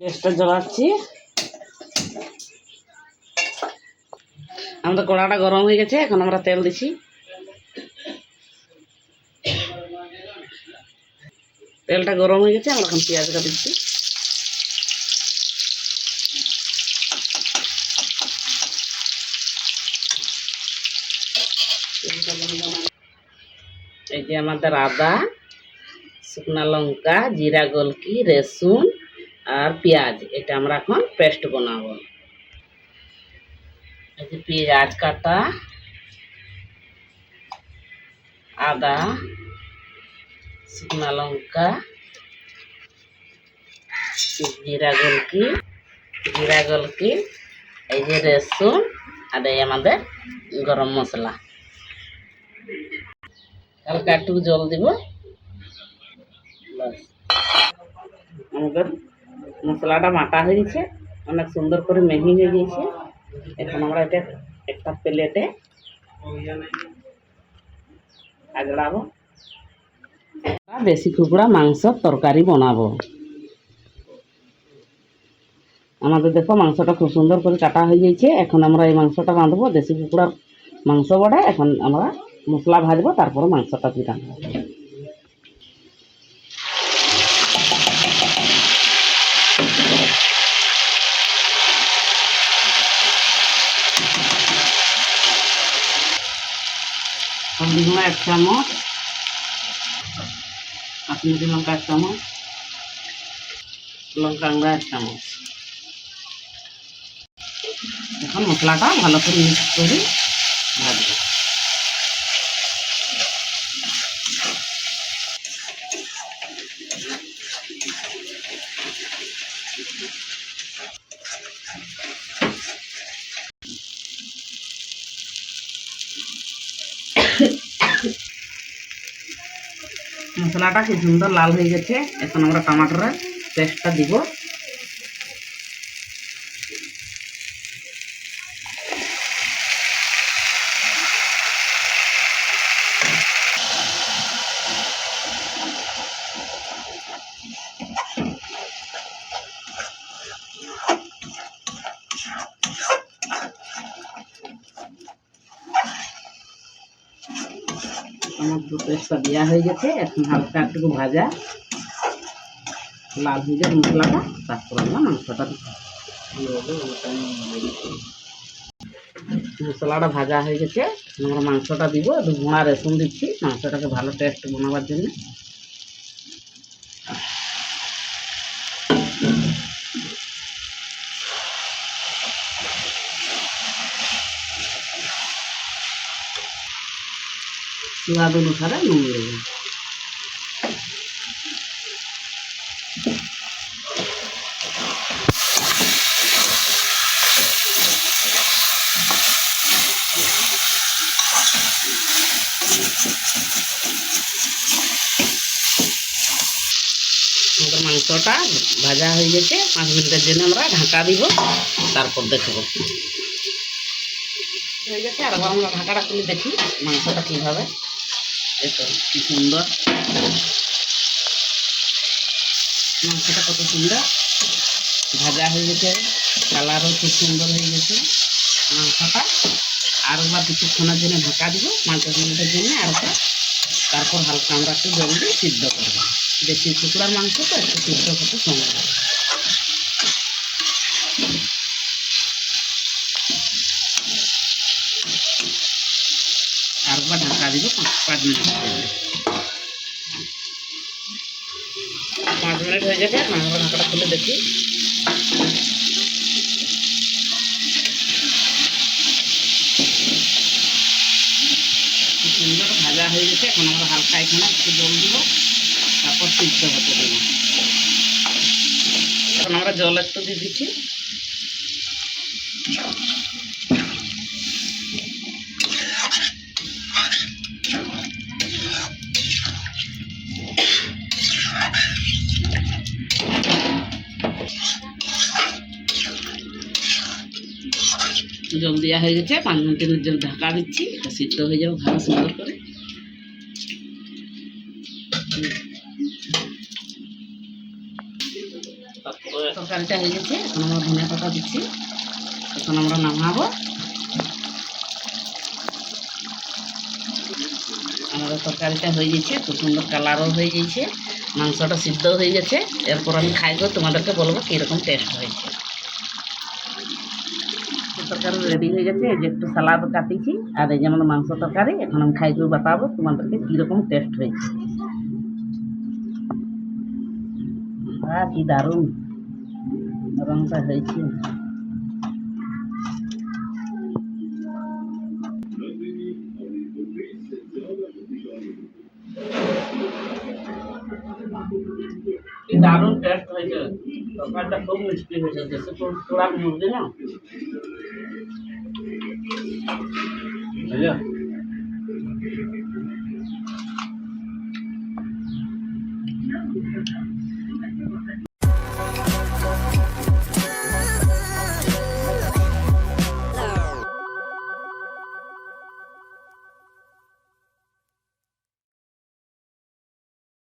গ্যাসটা জ্বালাচ্ছি। আমাদের কড়াটা গরম হয়ে গেছে, এখন আমরা তেল দিচ্ছি। তেলটা গরম হয়ে গেছে, আমরা এখন পেঁয়াজটা দিচ্ছি। এই যে আমাদের আদা, শুকনা লঙ্কা, জিরা গোলকি, রসুন আর পেঁয়াজ, এটা আমরা এখন পেস্ট বানাবো। এই যে পেঁয়াজ কাটা, আদা, শুকনা লঙ্কা, জিরা গোলকি, এই যে রসুন আর এই আমাদের গরম মশলা। হালকা একটু জল দিব। আমাদের মশলাটা মাটা হয়ে গেছে, অনেক সুন্দর করে মিহি হয়ে গেছে। এখন আমরা এটা একটা প্লেটে আগড়াবো। দেশি কুকুড়া মাংস তরকারি বানাবো। আমাদের দেখো মাংসটা খুব সুন্দর করে কাটা হয়ে গেছে। এখন আমরা এই মাংসটা রাঁধবো, দেশি কুকুড়ার মাংস বড়া। এখন আমরা মশলা ভাজবো, তারপরে মাংসটা দিয়ে রাঁধবো। হলদি গুঁড়া 1 চামচ, কাশ্মীরি লঙ্কা 1 চামচ, লঙ্কা গুঁড়া 1 চামচ। এখন মশলাটা ভালো করে মিক্স করে ভাজবো। মশলাটা কি সুন্দর লাল হয়ে গেছে। এখন আমরা টমাটোর পেস্টটা দিব। টমেটো পেস্টটা দেওয়া হয়ে গেছে। এখন হালকা একটু ভাজা লাল হয়ে যায় মশলাটা, তারপর আমরা মাংসটা দিচ্ছি। মশলাটা ভাজা হয়ে গেছে, আমরা মাংসটা দিব। একটু ভুনা রসুন দিচ্ছি মাংসটাকে ভালো টেস্ট বানাবার জন্য। স্বাদ অনুসারে নুন দেব। আমাদের মাংসটা ভাজা হয়ে গেছে, 5 মিনিটের জন্য আমরা ঢাকা দিব, তারপর দেখবো হয়ে গেছে। আর আমরা ঢাকাটা খুলে দেখি মাংসটা কীভাবে। দেখো কি সুন্দর মাংসটা, কত সুন্দর ভাজা হয়ে গেছে, কালারও খুব সুন্দর হয়ে গেছে মাংসটা। আর একবার কিছুক্ষণের জন্য ঢাকা দিব, 5 মিনিটের জন্য। আর তারপর হালকা আমরা একটু জল দিয়ে সিদ্ধ করবো। দেশি কুকুড়ার মাংস তো একটু সিদ্ধ করতে সময় লাগে। আর একবার ঢাকা দিব 5 মিনিট। 5 মিনিট হয়ে গেছে, আমরা ঢাকাটা খুলে দেখি। সুন্দর ভাজা হয়ে গেছে। এখন আমরা হালকা এখানে একটু জল দিব, তারপর সিদ্ধ হতে দেবো। এখন আমরা জল একটু দিয়ে দিচ্ছি। জল দেওয়া হয়ে গেছে, 5 মিনিটের জন্য ঢাকা দিচ্ছি। এটা সিদ্ধ হয়ে যাবে ভালো সুন্দর করে। তারপরে তরকারিটা হয়ে গেছে, এখন আমরা ধনে পাতা দিচ্ছি, এখন আমরা নামাবো। আমাদের তরকারিটা হয়ে গেছে, খুব সুন্দর কালারও হয়ে গেছে, মাংসটা সিদ্ধ হয়ে গেছে। এরপর আমি খাইবো, তোমাদেরকে বলবো কীরকম টেস্ট হয়েছে। তরকারি রেডি হয়ে গেছে, এই যে একটু সালাদ কাটিছি, আর এই যে আমাদের মাংস তরকারি। এখন আমি খাইবো, বাতাবো তোমাদেরকে কীরকম টেস্ট হয়েছে। কি দারুণ রংটা হয়েছে। দারুণ টেস্ট হয়েছে, তরকারিটা খুব মিষ্টি হয়েছে, দেশে পোড়া মুরগি না।